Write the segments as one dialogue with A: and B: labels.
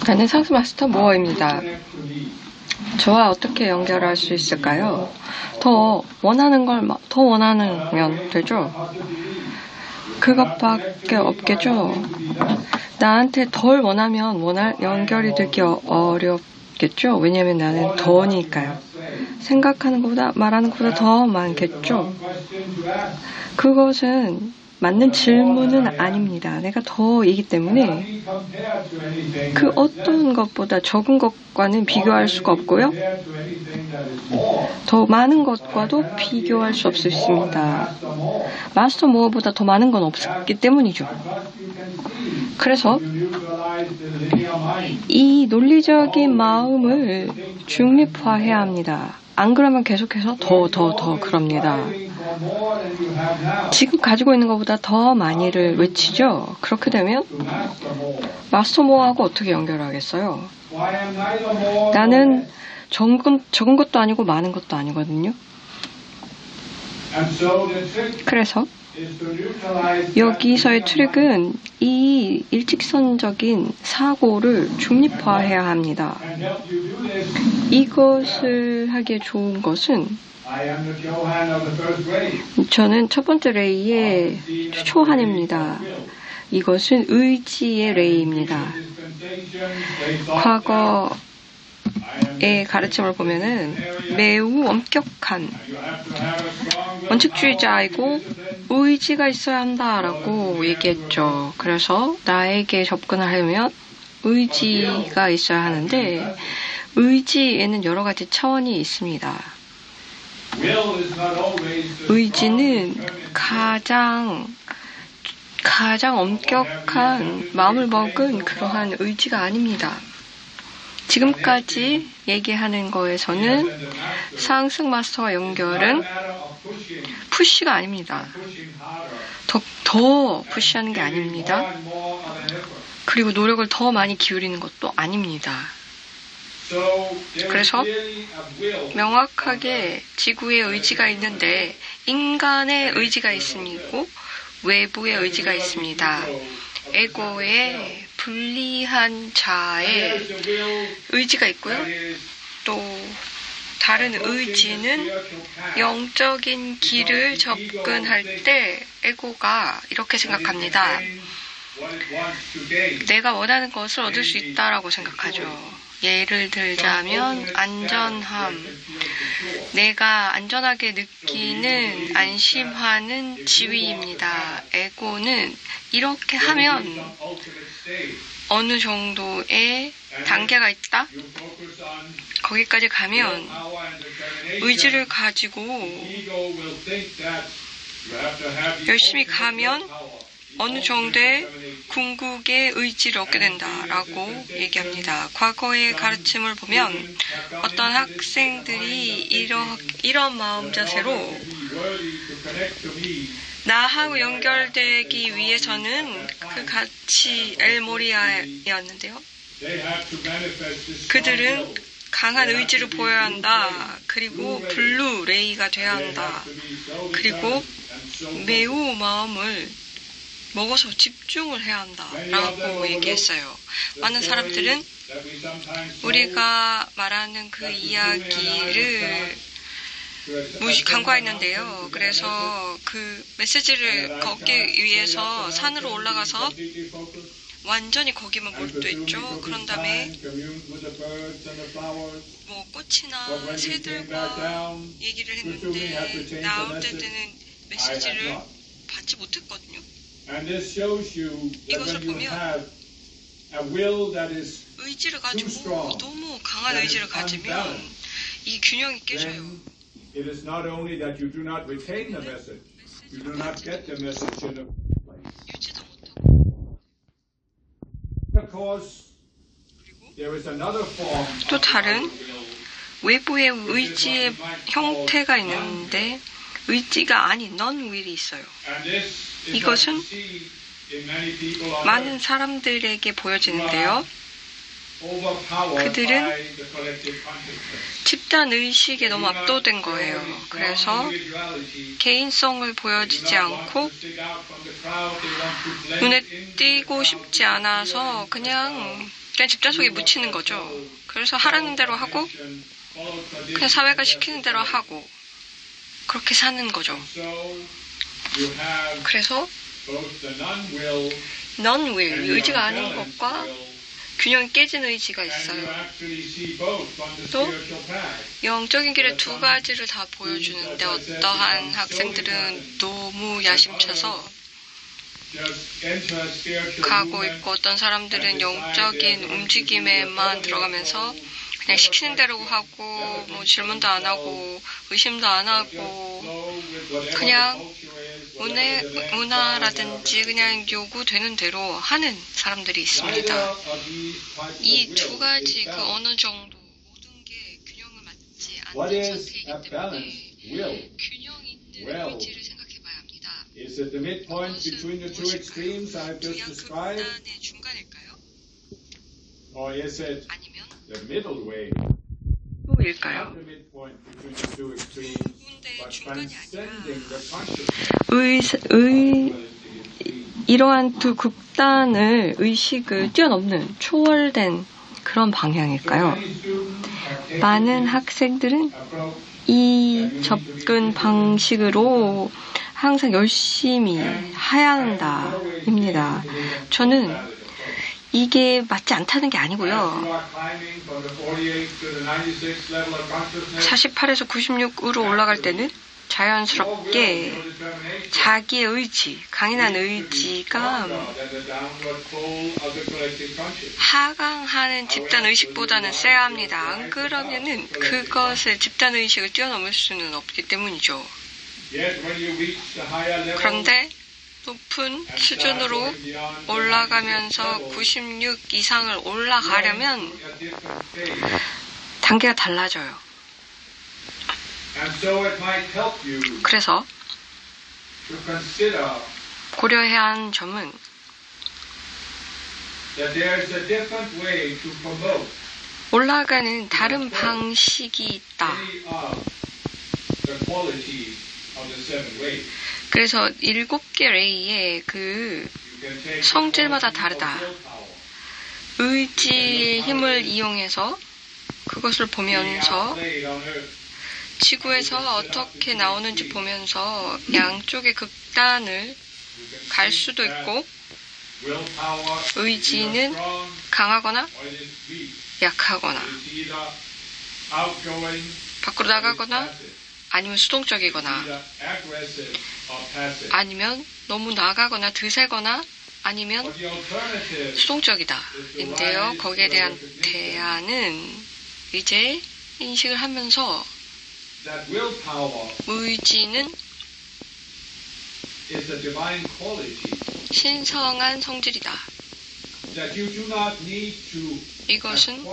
A: 나는 상수 마스터 모어입니다. 저와 어떻게 연결할 수 있을까요? 더 원하는 걸 더 원하면 되죠? 그것밖에 없겠죠? 나한테 덜 원하면 연결이 되기 어렵겠죠? 왜냐면 나는 더니까요. 생각하는 것보다 말하는 것보다 더 많겠죠? 그것은 맞는 질문은 아닙니다. 내가 더이기 때문에 그 어떤 것보다 적은 것과는 비교할 수가 없고요. 더 많은 것과도 비교할 수 없습니다. 마스터 모어보다 더 많은 건 없기 때문이죠. 그래서 이 논리적인 마음을 중립화해야 합니다. 안 그러면 계속해서 더 그럽니다. 지금 가지고 있는 것보다 더 많이를 외치죠. 그렇게 되면 마스터 모어하고 어떻게 연결하겠어요? 나는 적은 것도 아니고 많은 것도 아니거든요. 그래서 여기서의 트릭은 이 일직선적인 사고를 중립화해야 합니다. 이것을 하기에 좋은 것은 저는 첫 번째 레이의 초한입니다. 이것은 의지의 레이입니다. 과거의 가르침을 보면은 매우 엄격한 원칙주의자이고 의지가 있어야 한다라고 얘기했죠. 그래서 나에게 접근을 하려면 의지가 있어야 하는데 의지에는 여러 가지 차원이 있습니다. 의지는 가장 엄격한 마음을 먹은 그러한 의지가 아닙니다. 지금까지 얘기하는 거에서는 상승 마스터와 연결은 푸시가 아닙니다. 더 푸시하는 게 아닙니다. 그리고 노력을 더 많이 기울이는 것도 아닙니다. 그래서 명확하게 지구의 의지가 있는데 인간의 의지가 있고 외부의 의지가 있습니다. 에고의 불리한 자의 의지가 있고요. 또 다른 의지는 영적인 길을 접근할 때 에고가 이렇게 생각합니다. 내가 원하는 것을 얻을 수 있다라고 생각하죠. 예를 들자면 안전함. 내가 안전하게 느끼는 안심하는 지위입니다. 에고는 이렇게 하면 어느 정도의 단계가 있다? 거기까지 가면 의지를 가지고 열심히 가면 어느 정도의 궁극의 의지를 얻게 된다라고 얘기합니다. 과거의 가르침을 보면 어떤 학생들이 이런 마음 자세로 나하고 연결되기 위해서는 그 가치 엘모리아였는데요. 그들은 강한 의지를 보여야 한다. 그리고 블루 레이가 돼야 한다. 그리고 매우 마음을 먹어서 집중을 해야 한다라고 얘기했어요. 많은 사람들은 우리가 말하는 그 이야기를 간과했는데요. 그래서 그 메시지를 걷기 위해서 산으로 올라가서 완전히 거기만 몰두했죠. 그런 다음에 뭐 꽃이나 새들과 얘기를 했는데 나올 때는 메시지를 받지 못했거든요. 이것을 보면 의지를 가지고 너무 강한 의지를 가지면 이 균형이 깨져요.
B: It is not only that you do not retain the message, you do not get the message in a
A: 유지도 못하고
B: because there is another form.
A: 또 다른 외부의 의지의 형태가 있는데 의지가 아닌 non-will이 있어요. 이것은 많은 사람들에게 보여지는데요. 그들은 집단 의식에 너무 압도된 거예요. 그래서 개인성을 보여주지 않고 눈에 띄고 싶지 않아서 그냥 집단 속에 묻히는 거죠. 그래서 하라는 대로 하고 그냥 사회가 시키는 대로 하고 그렇게 사는 거죠. 그래서 non-will, 의지가 아닌 것과 균형이 깨진 의지가 있어요. 또 영적인 길의 두 가지를 다 보여주는데 어떠한 학생들은 너무 야심차서 가고 있고 어떤 사람들은 영적인 움직임에만 들어가면서 그냥 시키는 대로 하고 뭐 질문도 안 하고 의심도 안 하고 그냥 문화라든지 그냥 요구되는 대로 하는 사람들이 있습니다. 이 두 가지 그 어느 정도 모든 게 균형을 맞지 않는 상태이기 때문에 균형 있는 의지를 생각해 봐야 합니다. 그것은 무엇일까요? 두 양극단의 중간일까요? 아니면 뭐일까요? 군대 중간이 아니라 이러한 두 극단을 의식을 뛰어넘는 초월된 그런 방향일까요? 많은 학생들은 이 접근 방식으로 항상 열심히 해야 한다입니다. 저는 이게 맞지 않다는 게 아니고요. 48에서 96으로 올라갈 때는 자연스럽게 자기의 의지, 강인한 의지가 하강하는 집단 의식보다는 세야 합니다. 안 그러면은 그것을 집단 의식을 뛰어넘을 수는 없기 때문이죠. 그런데 높은 수준으로 올라가면서 96 이상을 올라가려면 단계가 달라져요. 그래서 고려해야 하는 점은 올라가는 다른 방식이 있다. 그래서 7개 레이의 그 성질마다 다르다. 의지의 힘을 이용해서 그것을 보면서 지구에서 어떻게 나오는지 보면서 양쪽의 극단을 갈 수도 있고 의지는 강하거나 약하거나 밖으로 나가거나 아니면 수동적이거나 아니면 너무 나가거나 드세거나 아니면 수동적이다. 인데요. 거기에 대한 대안은 이제 인식을 하면서 의지는 신성한 성질이다. 이것은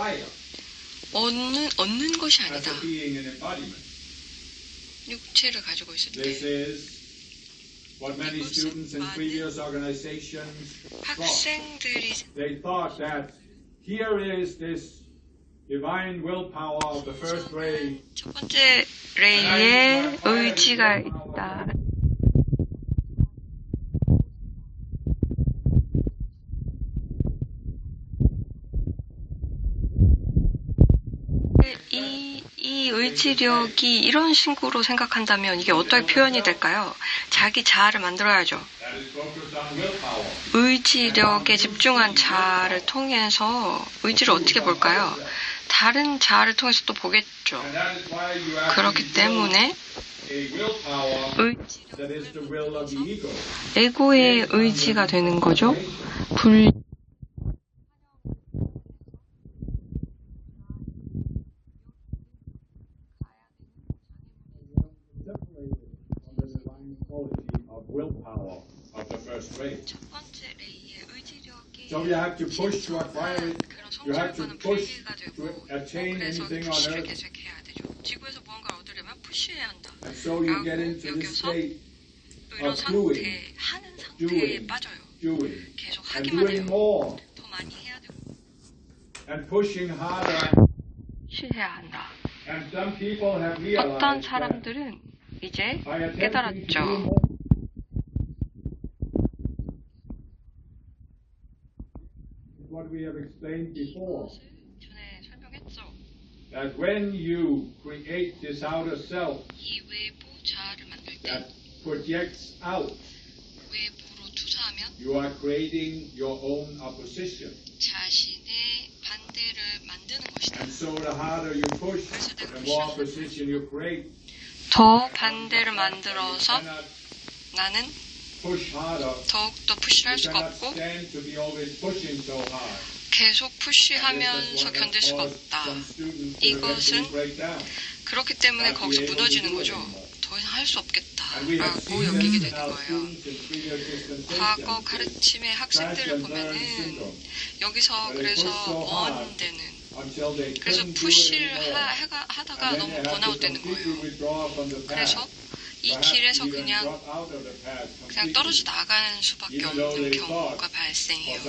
A: 얻는 것이 아니다. 육체를 가지고 있을 때 이것은 많은 학생들이 첫 번째 레이에 의지가 있다. 이 의지력이 이런 식으로 생각한다면 이게 어떻게 표현이 될까요? 자기 자아를 만들어야죠. 의지력에 집중한 자아를 통해서 의지를 어떻게 볼까요? 다른 자아를 통해서 또 보겠죠. 그렇기 때문에 에고의 의지가 되는 거죠. 첫 번째 레이의 의지력이 그런 성질과는 분리가 되고 그래서 푸시를 계속해야 되죠. 지구에서 무언가를 얻으려면 푸시해야 한다. 라고 여겨서 이런 상태, 하는 상태에 빠져요. 계속 하기만 해요. 더 많이 해야 되고
B: and pushing harder.
A: 해야 한다.
B: And some people have realized
A: 어떤
B: that
A: 사람들은 이제
B: by attempting to do
A: 깨달았죠.
B: more, what we have explained before,
A: 전에 설명했죠.
B: that when you create this outer self
A: 이 외부 자아를 만들 때
B: that projects out,
A: 외부로 투사하면
B: you are creating your own opposition.
A: 자신의 반대를 만드는 것이다.
B: And so the harder you push, the more opposition you create.
A: 더 반대를 만들어서
B: cannot
A: 나는
B: push harder.
A: 더욱더 푸시를 할
B: You
A: 수가
B: cannot
A: 없고
B: stand to be always pushing so hard.
A: 계속 푸시하면서 견딜 수가 없다. 이것은 그렇기 때문에 거기서 무너지는 거죠. 더 이상 할 수 없겠다라고 여기게 되는 거예요. 과거 가르침의 학생들을 보면은 여기서 그래서 원되는 그래서 푸시를 하다가 너무 번아웃 되는 거예요. 그래서 이 길에서 그냥 떨어져 나가는 수밖에 없는 경우가 발생해요.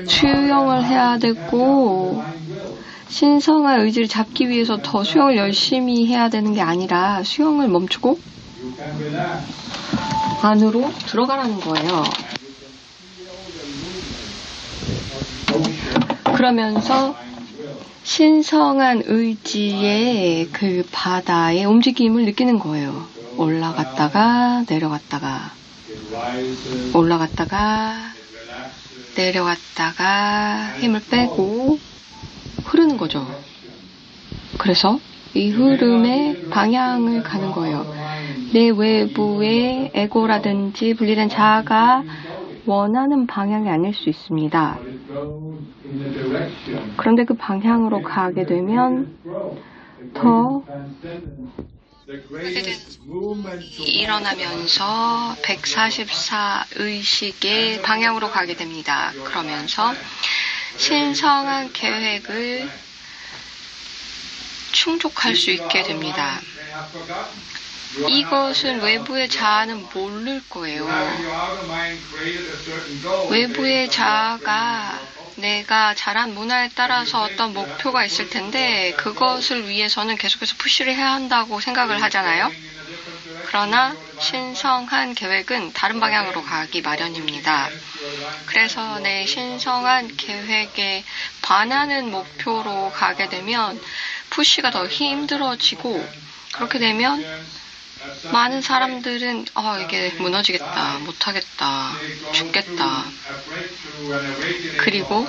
A: 수영을 해야 되고 신성한 의지를 잡기 위해서 더 수영을 열심히 해야 되는 게 아니라 수영을 멈추고 안으로 들어가라는 거예요. 그러면서 신성한 의지의 그 바다의 움직임을 느끼는 거예요. 올라갔다가 내려갔다가 올라갔다가 내려갔다가 힘을 빼고 흐르는 거죠. 그래서 이 흐름의 방향을 가는 거예요. 내 외부의 에고라든지 분리된 자아가 원하는 방향이 아닐 수 있습니다. 그런데 그 방향으로 가게 되면 더 일어나면서 144 의식의 방향으로 가게 됩니다. 그러면서 신성한 계획을 충족할 수 있게 됩니다. 이것은 외부의 자아는 모를 거예요. 외부의 자아가 내가 자란 문화에 따라서 어떤 목표가 있을 텐데 그것을 위해서는 계속해서 푸시를 해야 한다고 생각을 하잖아요. 그러나 신성한 계획은 다른 방향으로 가기 마련입니다. 그래서 내 신성한 계획에 반하는 목표로 가게 되면 푸시가 더 힘들어지고 그렇게 되면 많은 사람들은 이게 무너지겠다, 못하겠다, 죽겠다. 그리고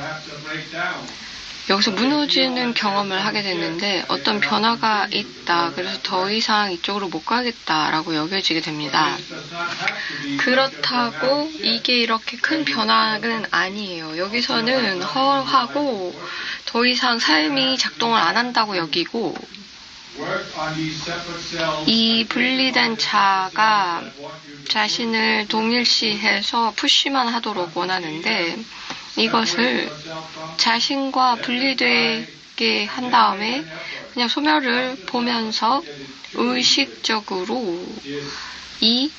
A: 여기서 무너지는 경험을 하게 됐는데 어떤 변화가 있다. 그래서 더 이상 이쪽으로 못 가겠다라고 여겨지게 됩니다. 그렇다고 이게 이렇게 큰 변화는 아니에요. 여기서는 허하고 더 이상 삶이 작동을 안 한다고 여기고 이 분리된 자아가 자신을 동일시해서 푸시만 하도록 원하는데 이것을 자신과 분리되게 한 다음에 그냥 소멸을 보면서 의식적으로 이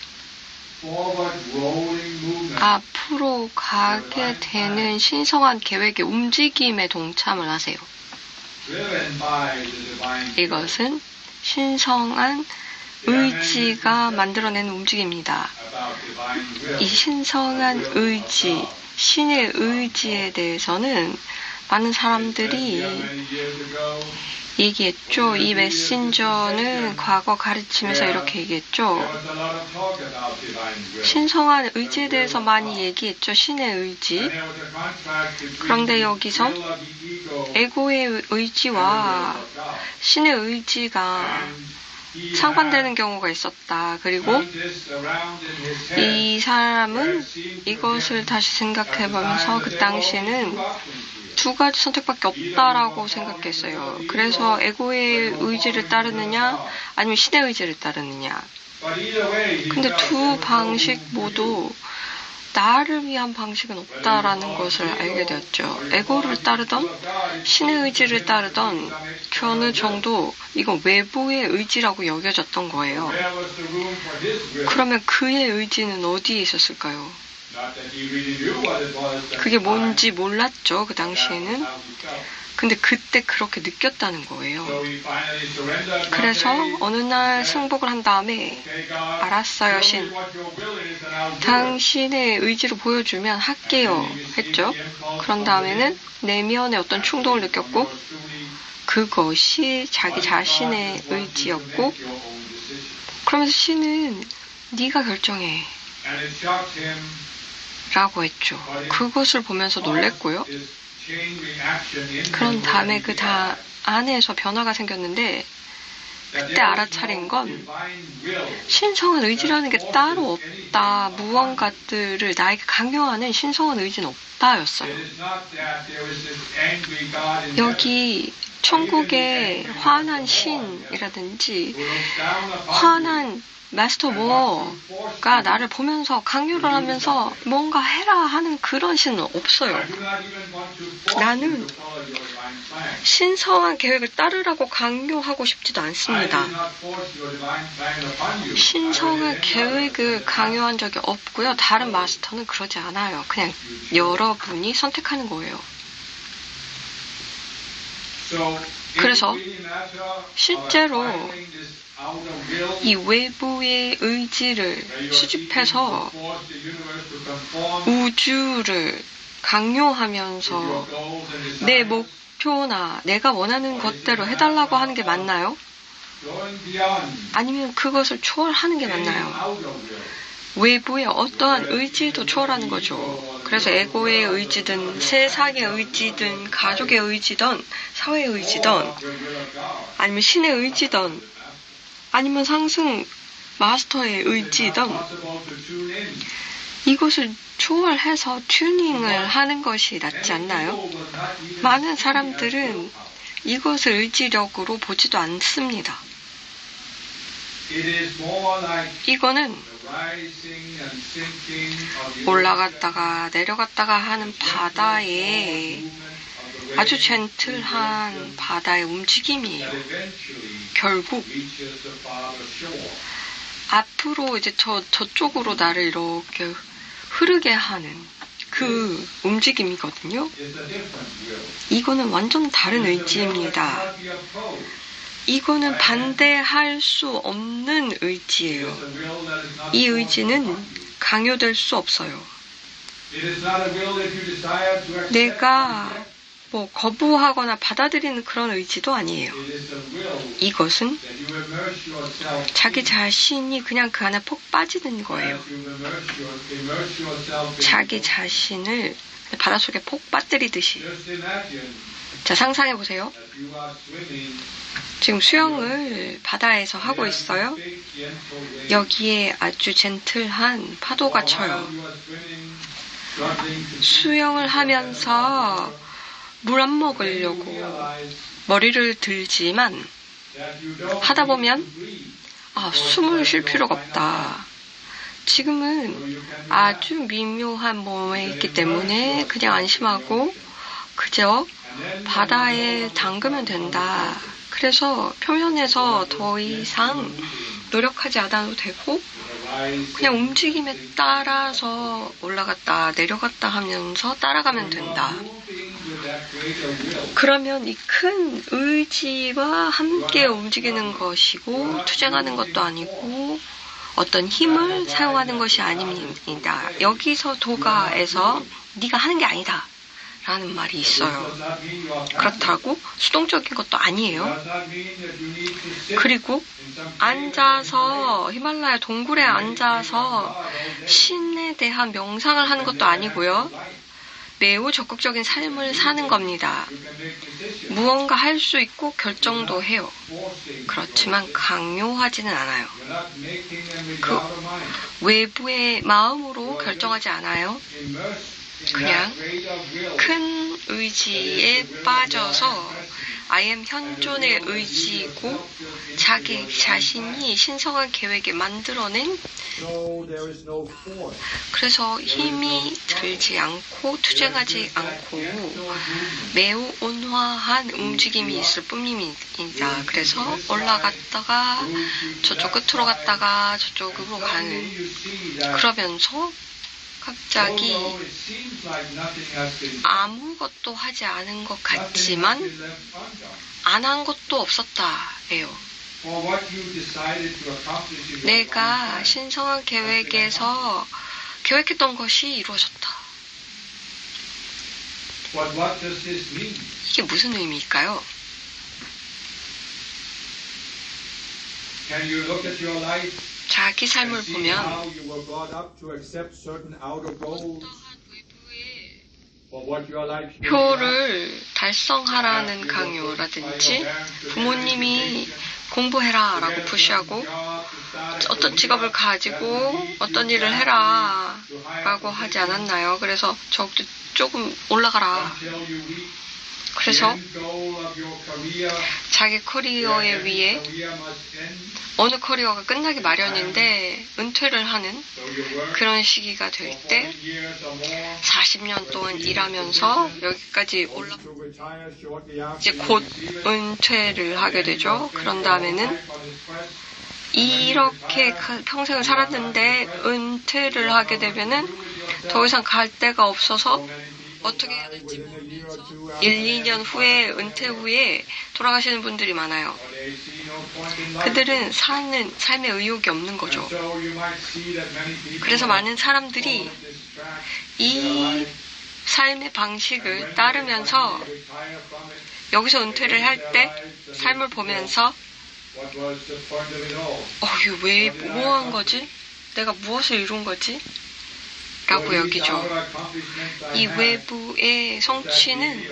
A: 앞으로 가게 되는 신성한 계획의 움직임에 동참을 하세요. 이것은 신성한 의지가 만들어내는 움직임입니다. 이 신성한 의지, 신의 의지에 대해서는 많은 사람들이 얘기했죠. 이 메신저는 과거 가르치면서 이렇게 얘기했죠.
B: There was a lot of talk about divine will.
A: 신성한 의지에 대해서 많이 얘기했죠. 신의 의지.
B: And there was a contrast between
A: 그런데
B: the
A: 여기서
B: will of the ego
A: 에고의 의지와
B: and the will of God.
A: 신의 의지가
B: And he
A: 상반되는 경우가 있었다. 그리고
B: turned this around in his head.
A: 이 사람은 이것을 다시 생각해보면서 그 당시에는 두 가지 선택밖에 없다라고 생각했어요. 그래서 에고의 의지를 따르느냐 아니면 신의 의지를 따르느냐.
B: But either way, he
A: 근데
B: felt
A: 두
B: there was
A: 방식
B: no
A: 모두 나를 위한 방식은 없다라는 것을 알게 되었죠. 에고를 따르던 신의 의지를 따르던 그 어느 정도 이건 외부의 의지라고 여겨졌던 거예요.
B: Where was the room for his will?
A: 그러면 그의 의지는 어디에 있었을까요?
B: Not that he really knew what it was at
A: 그게
B: the time.
A: 뭔지 몰랐죠. 그
B: That's
A: 당시에는.
B: how he felt.
A: 근데 그때 그렇게 느꼈다는 거예요.
B: So he finally surrendered one
A: 그래서
B: day.
A: 어느 날 승복을 한 다음에
B: Okay, God,
A: 알았어요,
B: show
A: 신.
B: me what your will is and I'll do it.
A: 당신의 의지로 보여주면 할게요 했죠. 그런 다음에는 내면에 어떤 충동을 느꼈고 그것이 자기 자신의 의지였고 그러면서 신은 네가 결정해
B: And it shocked him.
A: 라고 했죠. 그것을 보면서 놀랬고요.
B: This chain reaction in
A: 그런
B: him
A: 다음에
B: where
A: 그
B: he
A: 다 안에서 변화가 생겼는데
B: that
A: 그때
B: there is
A: 알아차린
B: no
A: 건
B: divine will.
A: 신성한 의지라는 게 따로 없다. 무언가들을 나에게 강요하는 신성한 의지는 없다였어요.
B: It is not that there is this angry God in
A: 여기 천국의 화난 신이라든지
B: who looks down upon you.
A: 화난 마스터 모어가 나를 보면서 강요를 하면서 뭔가 해라 하는 그런 신은 없어요.
B: I do not even want to force
A: 나는
B: you to follow your divine plan.
A: 신성한 계획을 따르라고 강요하고 싶지도
B: I
A: 않습니다.
B: did not force your divine plan upon you.
A: 신성한 계획을 강요한 적이 없고요. 다른 마스터는 그러지 않아요. 그냥 여러분이 선택하는 거예요.
B: So,
A: 그래서
B: it really matter of
A: 실제로
B: finding this outer will
A: 이 외부의 의지를
B: where you are
A: 수집해서
B: seeking to force the universe to conform
A: 우주를
B: to
A: 강요하면서
B: your goals and
A: 내
B: desires.
A: 목표나 내가 원하는 것대로 해달라고 하는 게 맞나요?
B: Going beyond
A: 아니면 그것을 초월하는 게
B: any
A: 맞나요?
B: outer will.
A: 외부의 어떠한 의지도 초월하는 거죠. 그래서 에고의 의지든 세상의 의지든 가족의 의지든 사회의 의지든
B: Or the will of God.
A: 아니면 신의 의지든 아니면 상승 마스터의
B: It's not
A: 의지든
B: possible to tune in.
A: 이것을 초월해서 튜닝을 하는 것이 낫지 않나요? 많은 사람들은 이것을 의지력으로 보지도 않습니다.
B: It is more like
A: 이거는
B: the rising and sinking of the
A: 올라갔다가 내려갔다가 하는 바다의 아주 젠틀한 바다의 움직임이에요.
B: that eventually
A: 결국
B: reaches the farther shore.
A: 앞으로 이제 저쪽으로 나를 이렇게 흐르게 하는 그 움직임이거든요.
B: It's a different will.
A: 이거는 완전 다른
B: It's a will that
A: 의지입니다.
B: cannot be opposed.
A: 이거는 반대할 수 없는 의지예요.
B: It's a will that is not
A: 이
B: forced
A: 의지는
B: upon you.
A: 강요될 수 없어요.
B: It is not a will that you desire to accept.
A: 내가 뭐 거부하거나 받아들이는 그런 의지도 아니에요.
B: It is a will
A: 이것은
B: that you immerse yourself
A: 자기
B: in.
A: 자신이 그냥 그 안에 폭 빠지는 거예요.
B: As you immerse yourself in.
A: 자기 자신을 바닷속에 폭 빠뜨리듯이.
B: Just imagine
A: 자, 상상해 보세요.
B: that you are swimming
A: 지금 수영을 바다에서 하고 있어요.
B: big, gentle waves.
A: 여기에 아주 젠틀한 파도가 쳐요.
B: While you are swimming, struggling to
A: 수영을 하면서 물 안 먹으려고
B: realize
A: 머리를 들지만
B: that you don't
A: 하다 보면
B: need to breathe.
A: 아, 숨을 쉴 필요가 없다. 지금은 아주 미묘한 몸에 있기 때문에 그냥 안심하고 그저 바다에 담그면 된다. 그래서 표면에서 더 이상 노력하지 않아도 되고 그냥 움직임에 따라서 올라갔다 내려갔다 하면서 따라가면 된다. 그러면 이 큰 의지와 함께 움직이는 것이고 투쟁하는 것도 아니고 어떤 힘을 사용하는 것이 아닙니다. 여기서 도가에서 네가 하는 게 아니다. 라는 말이 있어요. 그렇다고 수동적인 것도 아니에요. 그리고 앉아서 히말라야 동굴에 앉아서 신에 대한 명상을 하는 것도 아니고요. 매우 적극적인 삶을 사는 겁니다. 무언가 할 수 있고 결정도 해요. 그렇지만 강요하지는 않아요. 그 외부의 마음으로 결정하지 않아요. 그냥 큰 의지에 빠져서 I am 현존의 의지이고 자기 자신이 신성한 계획에 만들어낸, 그래서 힘이 들지 않고 투쟁하지 않고 매우 온화한 움직임이 있을 뿐입니다. 그래서 올라갔다가 저쪽 끝으로 갔다가 저쪽으로 가는, 그러면서 갑자기 아무것도 하지 않은 것 같지만 안 한 것도 없었다예요. 내가 신성한 계획에서 계획했던 것이 이루어졌다. 이게 무슨 의미일까요? 자기 삶을 보면 표를 달성하라는 강요라든지 부모님이 공부해라 라고 푸시하고 어떤 직업을 가지고 어떤 일을 해라 라고 하지 않았나요? 그래서 저것도 조금 올라가라. 그래서 자기 커리어에 위해 어느 커리어가 끝나기 마련인데 은퇴를 하는 그런 시기가 될 때 40년 동안 일하면서 여기까지 이제 곧 은퇴를 하게 되죠. 그런 다음에는 이렇게 평생을 살았는데 은퇴를 하게 되면은 더 이상 갈 데가 없어서 어떻게 해야 될지 모르면서 1, 2년 후에 은퇴 후에 돌아가시는 분들이 많아요. 그들은 사는 삶의 의욕이 없는 거죠. 그래서 많은 사람들이 이 삶의 방식을 따르면서 여기서 은퇴를 할 때 삶을 보면서 이거 왜 뭐 한 거지? 내가 무엇을 이룬 거지? 라고 여기죠. 이 외부의 성취는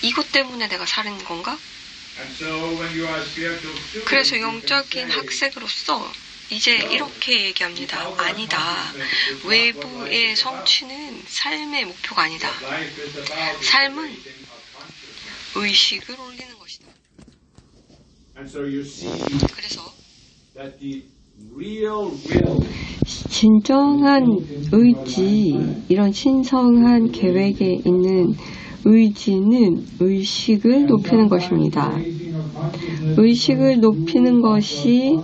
A: 이것 때문에 내가 사는 건가? 그래서 영적인 학생으로서 이제 이렇게 얘기합니다. 아니다. 외부의 성취는 삶의 목표가 아니다. 삶은 의식을 올리는 것이다. 그래서 진정한 의지, 이런 신성한 계획에 있는 의지는 의식을 높이는 것입니다. 의식을 높이는 것이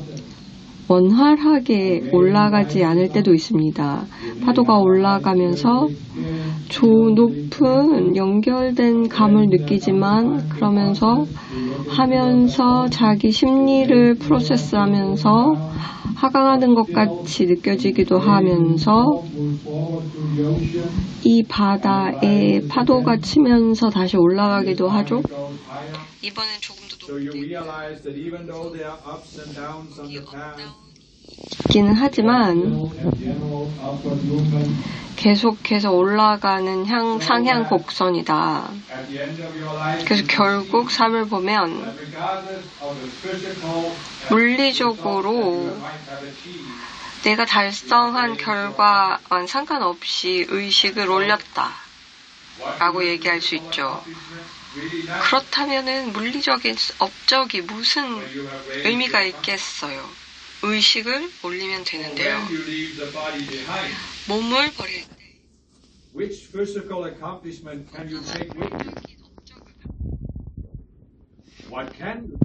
A: 원활하게 올라가지 않을 때도 있습니다. 파도가 올라가면서 높은 연결된 감을 느끼지만 그러면서 하면서 자기 심리를 프로세스하면서 하강하는 것 같이 느껴지기도 하면서 이 바다에 파도가 치면서 다시 올라가기도 하죠. 이번엔 조금 더 높기는 하지만 계속해서 올라가는 상향 곡선이다. 그래서 결국 삶을 보면 물리적으로 내가 달성한 결과와는 상관없이 의식을 올렸다 라고 얘기할 수 있죠. 그렇다면은 물리적인 업적이 무슨 의미가 있겠어요? 의식을 올리면 되는데요. 몸을 버릴 때
B: Which physical accomplishment can you take with you? What can you?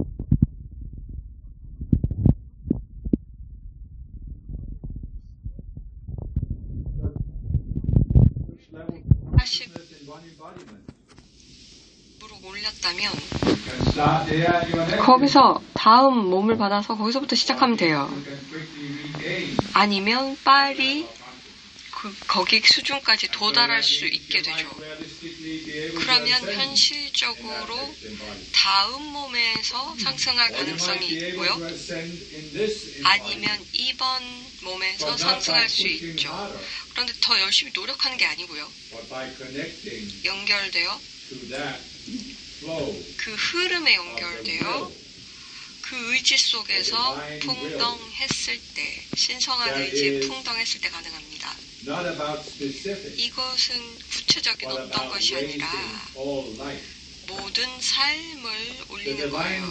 B: Which level of consciousness in one embodiment?
A: 올렸다면 거기서 다음 몸을 받아서 거기서부터 시작하면 돼요. 아니면 빨리 거기 수준까지 도달할 수 있게 되죠. 그러면 현실적으로 다음 몸에서 상승할 가능성이 있고요. 아니면 이번 몸에서 상승할 수 있죠. 그런데 더 열심히 노력하는 게 아니고요. 연결되어 그 흐름에 연결되어 그 의지 속에서 풍덩했을 때, 신성한 의지에 풍덩했을 때 가능합니다. 이것은 구체적인 어떤 것이 아니라 모든 삶을 올리는 거예요.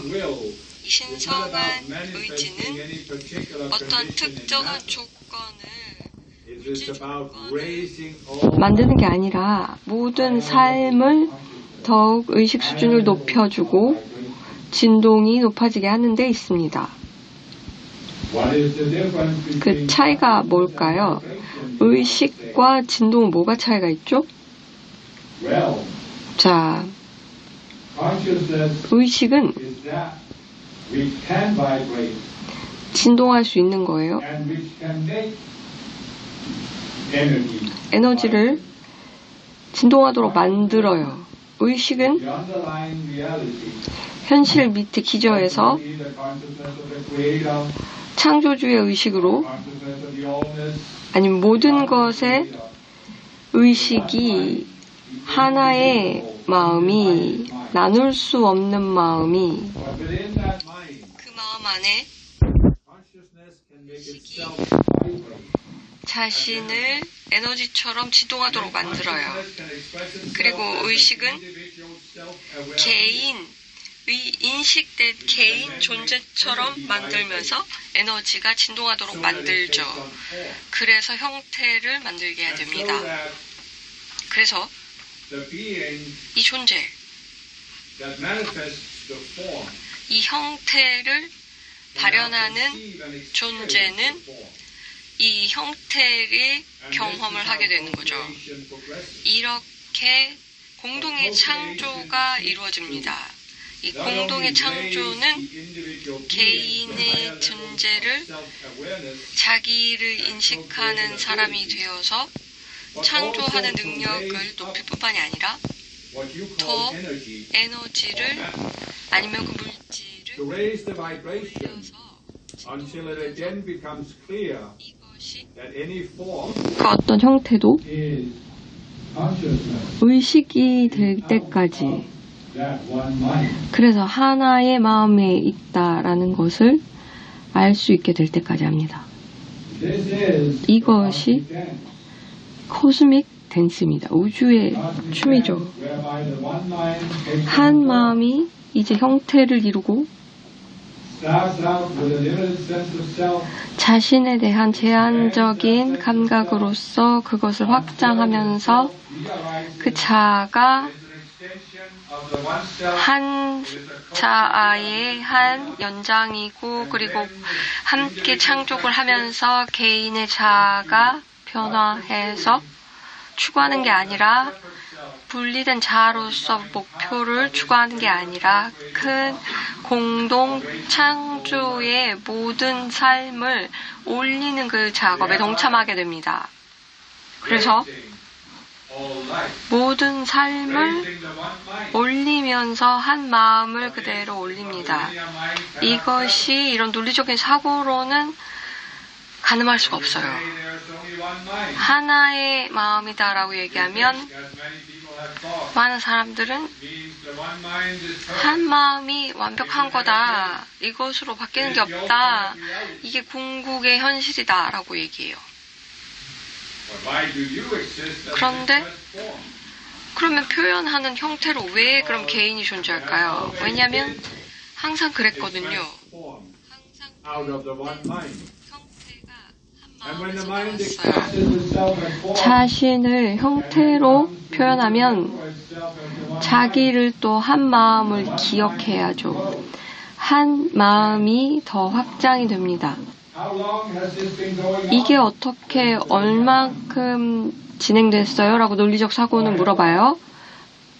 A: 이 신성한 의지는 어떤 특정한 조건을 만드는 게 아니라 모든 삶을 더욱 의식 수준을 높여주고 진동이 높아지게 하는 데 있습니다. 그 차이가 뭘까요? 의식과 진동은 뭐가 차이가 있죠? 자, 의식은 진동할 수 있는 거예요. 에너지를 진동하도록 만들어요. 의식은 현실 밑에 기저에서 창조주의 의식으로 아니면 모든 것의 의식이 하나의 마음이 나눌 수 없는 마음이 그 마음 안에 의식이 자신을 에너지처럼 지동하도록 만들어요. 그리고 의식은 인식된 개인 존재처럼 만들면서 에너지가 진동하도록 만들죠. 그래서 형태를 만들게 해야 됩니다. 그래서 이 존재, 이 형태를 발현하는 존재는 이 형태의 경험을 하게 되는 거죠. 이렇게 공동의 창조가 이루어집니다. 이 공동의 창조는 개인의 존재를 자기를 인식하는 사람이 되어서 창조하는 능력을 높일 뿐만이 아니라 더 에너지를 아니면 그 물질을 올려서 이것이 그 어떤 형태도 의식이 될 때까지 그래서 하나의 마음에 있다라는 것을 알 수 있게 될 때까지 합니다. 이것이 코스믹 댄스입니다. 우주의 춤이죠. 한 마음이 이제 형태를 이루고 자신에 대한 제한적인 감각으로서 그것을 확장하면서 그 자아가 한 자아의 한 연장이고 그리고 함께 창조를 하면서 개인의 자아가 변화해서 추구하는 게 아니라 분리된 자아로서 목표를 추구하는 게 아니라 큰 공동 창조의 모든 삶을 올리는 그 작업에 동참하게 됩니다. 그래서 모든 삶을 올리면서 한 마음을 그대로 올립니다. 이것이 이런 논리적인 사고로는 가늠할 수가 없어요. 하나의 마음이다라고 얘기하면 많은 사람들은 한 마음이 완벽한 거다. 이것으로 바뀌는 게 없다. 이게 궁극의 현실이다. 라고 얘기해요. 그런데 그러면 표현하는 형태로 왜 그럼 개인이 존재할까요? 왜냐하면 항상 그랬거든요. 자신을 형태로 표현하면 자기를 또 한 마음을 기억해야죠. 한 마음이 더 확장이 됩니다. 이게 어떻게 얼만큼 진행됐어요? 라고 논리적 사고는 물어봐요.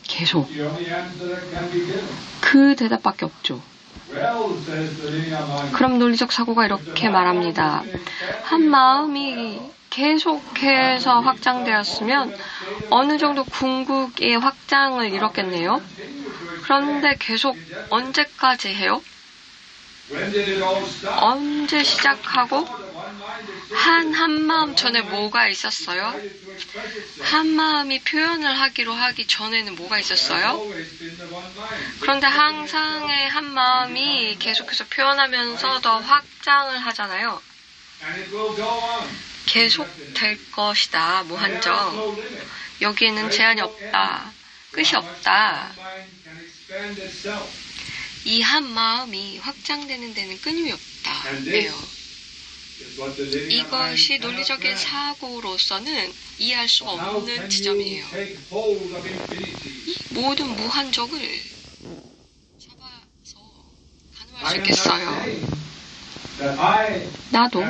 A: 계속. 그 대답밖에 없죠. 그럼 논리적 사고가 이렇게 말합니다. 한 마음이 계속해서 확장되었으면 어느 정도 궁극의 확장을 이뤘겠네요. 그런데 계속 언제까지 해요? 언제 시작하고 한마음 전에 뭐가 있었어요? 한마음이 표현을 하기로 하기 전에는 뭐가 있었어요? 그런데 항상의 한마음이 계속해서 표현하면서 더 확장을 하잖아요. 계속 될 것이다. 무한정. 여기에는 제한이 없다. 끝이 없다. 이 한마음이 확장되는 데는 끊임이 없다. 네요. 이것이 논리적인 사고로서는 이해할 수 없는 지점이에요. 이 모든 무한적을 잡아서 가늠할 수 있겠어요. 나도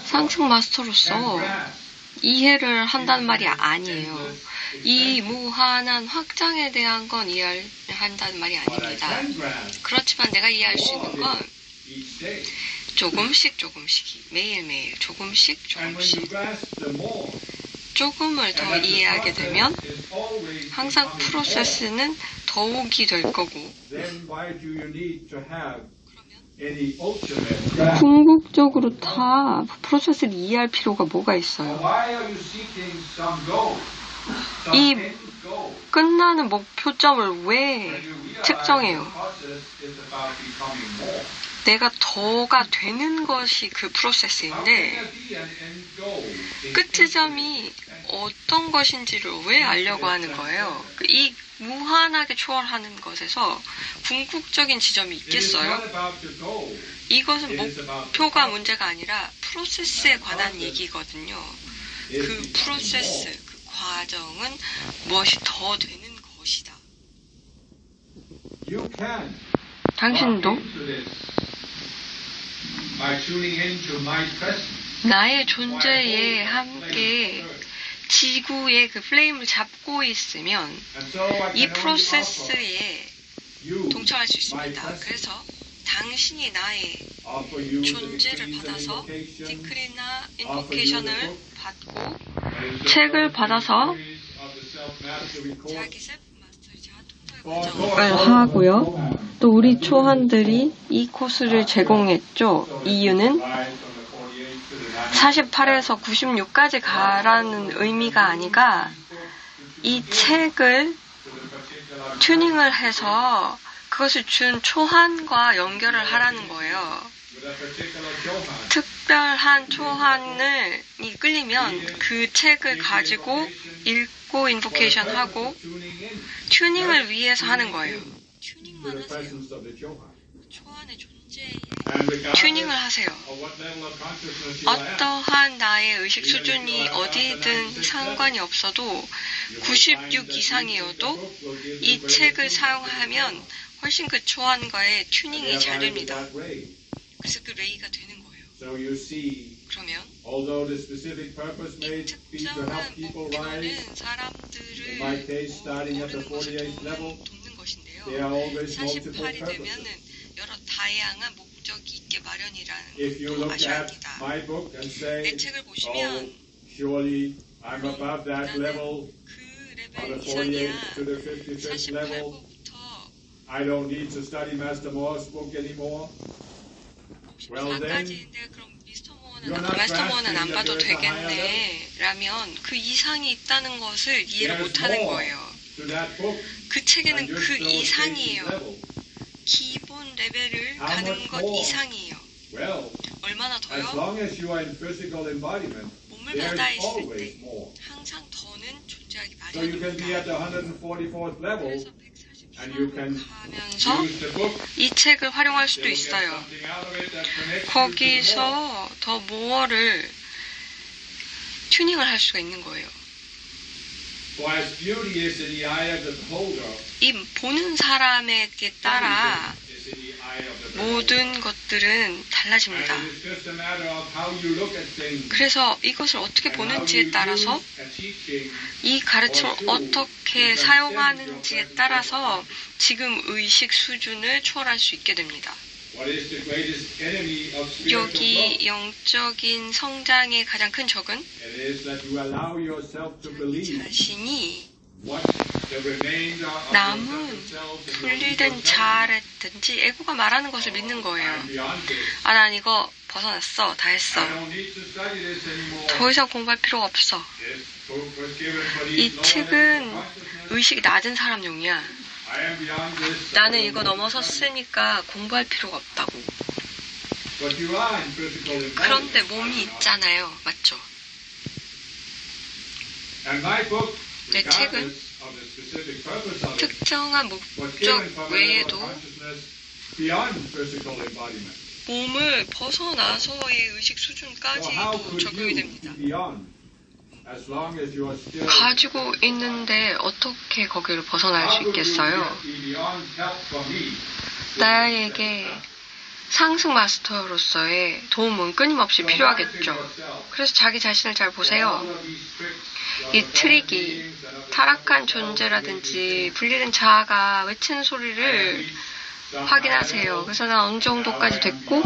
A: 상승 마스터로서 이해를 한다는 말이 아니에요. 이 무한한 확장에 대한 건 이해한다는 말이 아닙니다. 그렇지만 내가 이해할 수 있는 건 조금씩 매일매일 조금씩 조금을 더 이해하게 되면 항상 프로세스는 더욱이 될 거고 궁극적으로 다 프로세스를 이해할 필요가 뭐가 있어요? 이 끝나는 목표점을 왜 측정해요? 내가 더가 되는 것이 그 프로세스인데 끝지점이 어떤 것인지를 왜 알려고 하는 거예요? 이 무한하게 초월하는 것에서 궁극적인 지점이 있겠어요? 이것은 목표가 문제가 아니라 프로세스에 관한 얘기거든요. 그 프로세스, 그 과정은 무엇이 더 되는 것이다. 당신도 나의 존재에 함께 지구의 그 플레임을 잡고 있으면 이 프로세스에 동참할 수 있습니다. 그래서 당신이 나의 존재를 받아서 디크리나 인보케이션을 받고 책을 받아서 자기 셀프 마스터의 과정을 하고요. 또 우리 초한들이 이 코스를 제공했죠. 이유는 48에서 96까지 가라는 의미가 아니라 이 책을 튜닝을 해서 그것을 준 초한과 연결을 하라는 거예요. 특별한 초한을 끌리면 그 책을 가지고 읽고 인보케이션 하고 튜닝을 위해서 하는 거예요. 튜닝만 하세요. 초한의 존재에 튜닝을 하세요. 어떠한 나의 의식 수준이 어디든 상관이 없어도 96 이상이어도 이 책을 사용하면 훨씬 그 초한과의 튜닝이 잘 됩니다. 그래서 그 레이가 되는 거예요. 그러면 이 특정한 목표는 사람들을 모르는 것을 돕는 것인데요. 48이 되면은 여러 다양한 목적이 있게 마련이라는 것도 아셔야 합니다. 내 책을 보시면 나는 그 레벨 이상이야. 48부부터
B: I don't need to study Master More's book anymore. Well then,
A: 54까지인데 그럼 마스터 모어는 안 봐도 되겠네 라면 그 이상이 있다는 것을 이해를 못하는 거예요. 그 책에는 그 이상이에요. 기본 레벨을 가는 것 이상이에요. 얼마나 더요? 몸을 받아 있을 때 항상 더는 존재하기 마련입니다. 그래서 140 가면서 이 책을 활용할 수도 있어요. 거기서 더 모어를 튜닝을 할 수가 있는 거예요. 이 보는 사람에 따라 모든 것들은 달라집니다. 그래서 이것을 어떻게 보는지에 따라서 이 가르침을 어떻게 사용하는지에 따라서 지금 의식 수준을 초월할 수 있게 됩니다.
B: What is the greatest enemy of spiritual growth?
A: 여기 영적인 성장의 가장 큰 적은
B: It is that you allow yourself to believe
A: 자신이
B: what the remainder of your
A: 남은
B: self and your
A: 분리된
B: ego
A: 자아라든지 에고가 말하는 것을 믿는 거예요.
B: I'm beyond this.
A: 아, 난 이거 벗어났어. 다 했어.
B: I don't need to study this anymore.
A: 더 이상 공부할 필요가 없어.
B: This book was given for
A: 이
B: these lower
A: 책은
B: levels of consciousness.
A: 의식이 낮은 사람용이야.
B: I am beyond this.
A: 나는 이거 넘어섰으니까 공부할 필요가 없다고.
B: But you are in physical embodiment.
A: 그런데 몸이 있잖아요. 맞죠?
B: And my book,
A: 내 책은
B: regardless of the specific purpose of it,
A: 특정한
B: was
A: 목적
B: given from a level of
A: 외에도
B: consciousness beyond physical embodiment.
A: 몸을 벗어나서의 의식
B: So how
A: 수준까지도
B: could
A: 적용이
B: you
A: 됩니다.
B: be beyond as long as you are still
A: 가지고 있는데 어떻게 거기를 벗어날 수 있겠어요? 나에게 상승 마스터로서의 도움은 끊임없이 필요하겠죠. 그래서 자기 자신을 잘 보세요. 이 트릭이 타락한 존재라든지 분리된 자아가 외치는 소리를 확인하세요. 그래서 난 어느 정도까지 됐고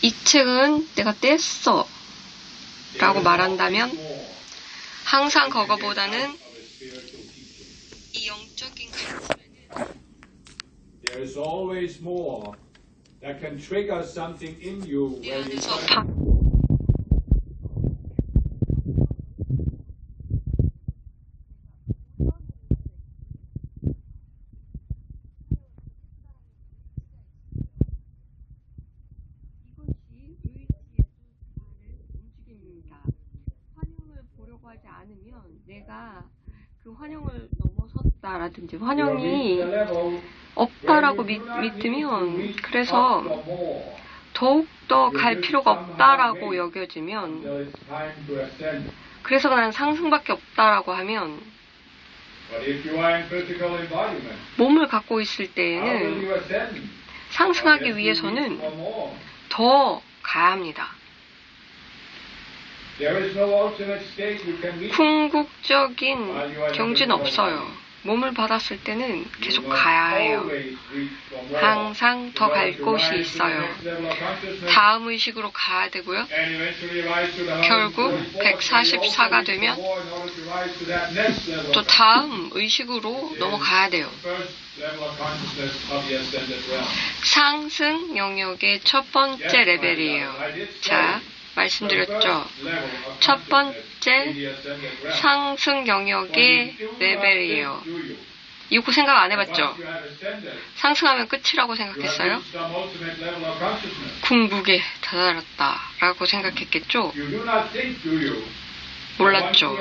A: 이 책은 내가 뗐어 라고 말한다면 항상 그거보다는 이 영적인 가르침에는
B: There is always more that can trigger something in you
A: 내
B: where you
A: 안에서 환영을 보려고 하지 않으면 내가 그 환영을 넘어섰다라든지 환영이 없다라고 믿으면 그래서 더욱더 갈 필요가 없다라고 여겨지면 그래서 난 상승밖에 없다라고 하면 몸을 갖고 있을 때에는 상승하기 위해서는 더 가야 합니다. 궁극적인 경지는 없어요. 몸을 받았을 때는 계속 가야 해요. 항상 더 갈 곳이 있어요. 다음 의식으로 가야 되고요. 결국 144가 되면 또 다음 의식으로 넘어가야 돼요. 상승 영역의 첫 번째 레벨이에요. 자, 말씀드렸죠. 첫 번째 상승 영역의 레벨이에요. 이거 생각 안 해봤죠? 상승하면 끝이라고 생각했어요? 궁극에 다다랐다라고 생각했겠죠? 몰랐죠.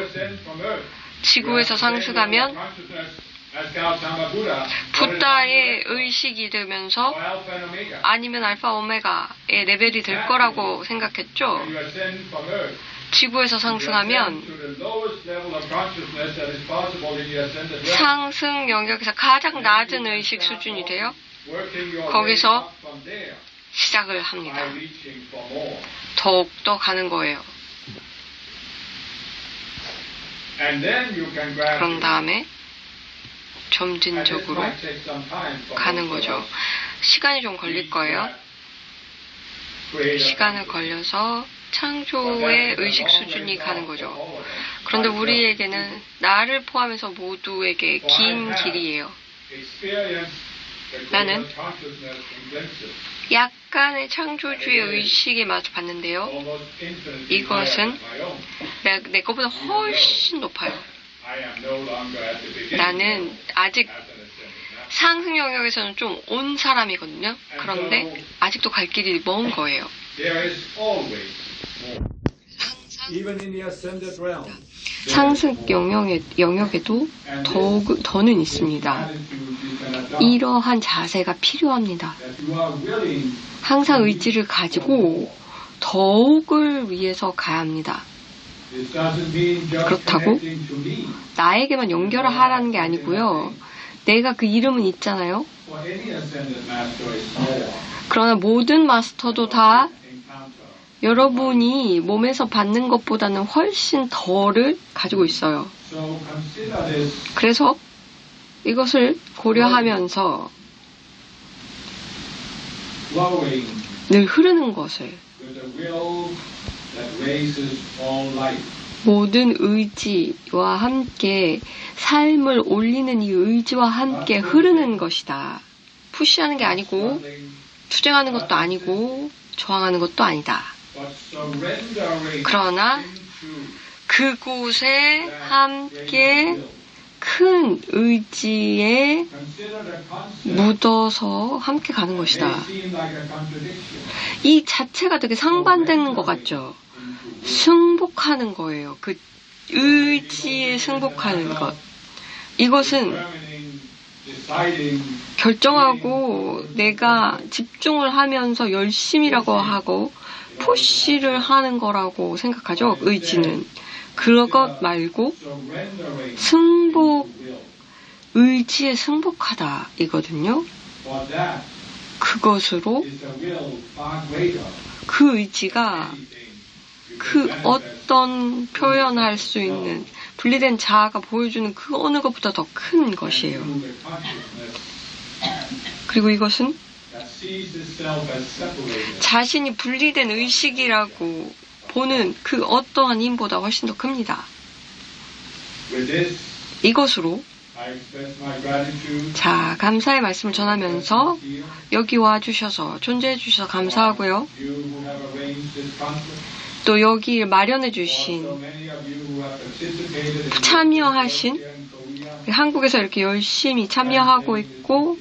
A: 지구에서 상승하면 부다의 의식이 되면서 아니면 알파 오메가의 레벨이 될 거라고 생각했죠. 지구에서 상승하면 상승 영역에서 가장 낮은 의식 수준이 돼요. 거기서 시작을 합니다. 더욱더 가는 거예요. 그런 다음에 점진적으로 가는 거죠. 시간이 좀 걸릴 거예요. 시간을 걸려서 창조의 의식 수준이 가는 거죠. 그런데 우리에게는 나를 포함해서 모두에게 긴 길이에요. 나는 약간의 창조주의 의식에 마주 봤는데요. 이것은 내 것보다 훨씬 높아요. 나는 아직 상승 영역에서는 좀 온 사람이거든요. 그런데 아직도 갈 길이 먼 거예요. 상승 영역에도 더는 있습니다. 이러한 자세가 필요합니다. 항상 의지를 가지고 더욱을 위해서 가야 합니다. 그렇다고 나에게만 연결하라는 게 아니고요. 내가 그 이름은 있잖아요. 그러나 모든 마스터도 다 여러분이 몸에서 받는 것보다는 훨씬 덜을 가지고 있어요. 그래서 이것을 고려하면서
B: flowing
A: 늘 흐르는 것을
B: with a will that raises all life.
A: 모든 의지와 함께 삶을 올리는 이 의지와 함께 흐르는 것이다. 푸시하는 게 아니고 투쟁하는 것도 아니고 저항하는 것도 아니다.
B: But surrendering
A: 그러나
B: into
A: 그곳에 함께 큰 의지에
B: consider the concept
A: 묻어서 함께 가는 것이다.
B: may seem like a contradiction.
A: 이 자체가 되게 상반되는 것 같죠? 승복하는 거예요. 그 의지에 승복하는 것. 이것은
B: Determining, deciding
A: 결정하고 내가 집중을 하면서 열심이라고 하고 푸시를 하는 거라고 생각하죠. 의지는. 그것 말고
B: surrendering
A: 승복,
B: will.
A: 의지에 승복하다 이거든요.
B: For that
A: 그것으로
B: is a will far greater
A: 그 의지가
B: than anything you
A: 그
B: can manifest
A: 어떤 표현할 수 있는 분리된 자아가 보여주는 그 어느 것보다 더 큰 것이에요.
B: through the consciousness
A: 그리고 이것은
B: that sees itself as separated.
A: 자신이 분리된 의식이라고 보는 그 어떠한 힘보다 훨씬 더 큽니다.
B: With this,
A: 이것으로
B: I express my gratitude
A: 자, 감사의 말씀을 전하면서
B: here,
A: 여기 와주셔서 존재해 주셔서 감사하고요.
B: you who have arranged this conference,
A: 또 여기 마련해 주신
B: so many of you who have participated in
A: 참여하신
B: here in Korea,
A: 한국에서 이렇게 열심히 참여하고 있고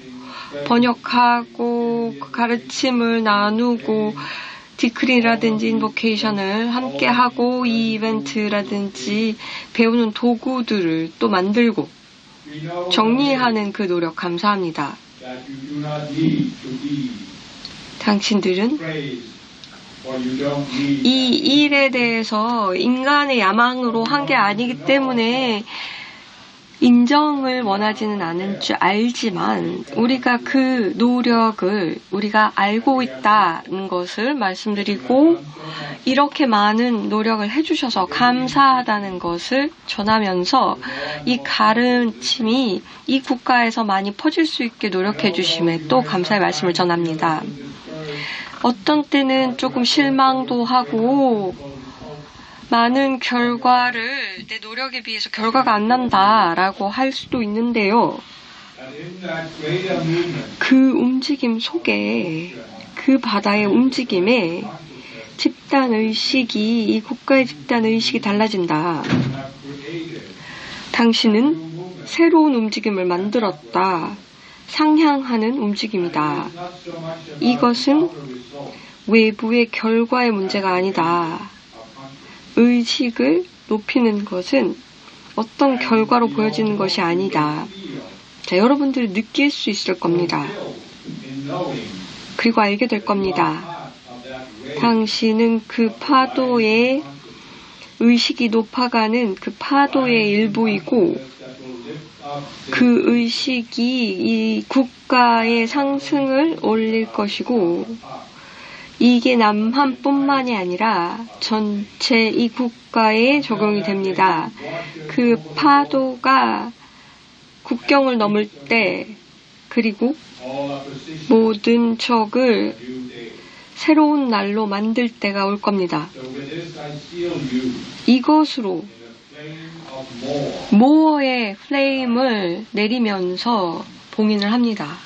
A: 번역하고 그 가르침을 나누고 디크리라든지 인보케이션을 함께 하고 이 이벤트라든지 배우는 도구들을 또 만들고
B: we know
A: 정리하는 그 노력 감사합니다.
B: that you do not need to be
A: 당신들은
B: praised, or you don't need
A: 이 일에 대해서 인간의 야망으로 한 게 아니기 때문에 인정을 원하지는 않은 줄 알지만 우리가 그 노력을 우리가 알고 있다는 것을 말씀드리고 이렇게 많은 노력을 해주셔서 감사하다는 것을 전하면서 이 가르침이 이 국가에서 많이 퍼질 수 있게 노력해 주심에 또 감사의 말씀을 전합니다. 어떤 때는 조금 실망도 하고 많은 결과를 내 노력에 비해서 결과가 안 난다라고 할 수도 있는데요.
B: that in that greater movement,
A: 그 움직임 속에 그 바다의 움직임에 집단의식이 이 국가의 집단의식이 달라진다.
B: you have created
A: 당신은 새로운 움직임을 만들었다. 상향하는 움직임이다.
B: not so much about
A: 이것은
B: the result
A: 외부의 결과의 문제가 아니다.
B: of consciousness.
A: 의식을 높이는 것은 어떤 결과로 보여지는 것이 아니다. 자, 여러분들이 느낄 수 있을 겁니다.
B: In knowing
A: 그리고 알게 될 겁니다.
B: part of that wave
A: 당신은 그 파도의 의식이 높아가는 그 파도의 일부이고
B: that will lift up
A: 그 의식이 이 국가의 상승을 올릴 것이고 이게 남한뿐만이 아니라 전체 이 국가에 적용이 됩니다. 그 파도가 국경을 넘을 때 그리고
B: all opposition
A: 모든 적을
B: new day.
A: 새로운 날로 만들 때가 올 겁니다.
B: So with this I seal you
A: 이것으로
B: in the flame of more.
A: 모어의 플레임을 내리면서 봉인을 합니다.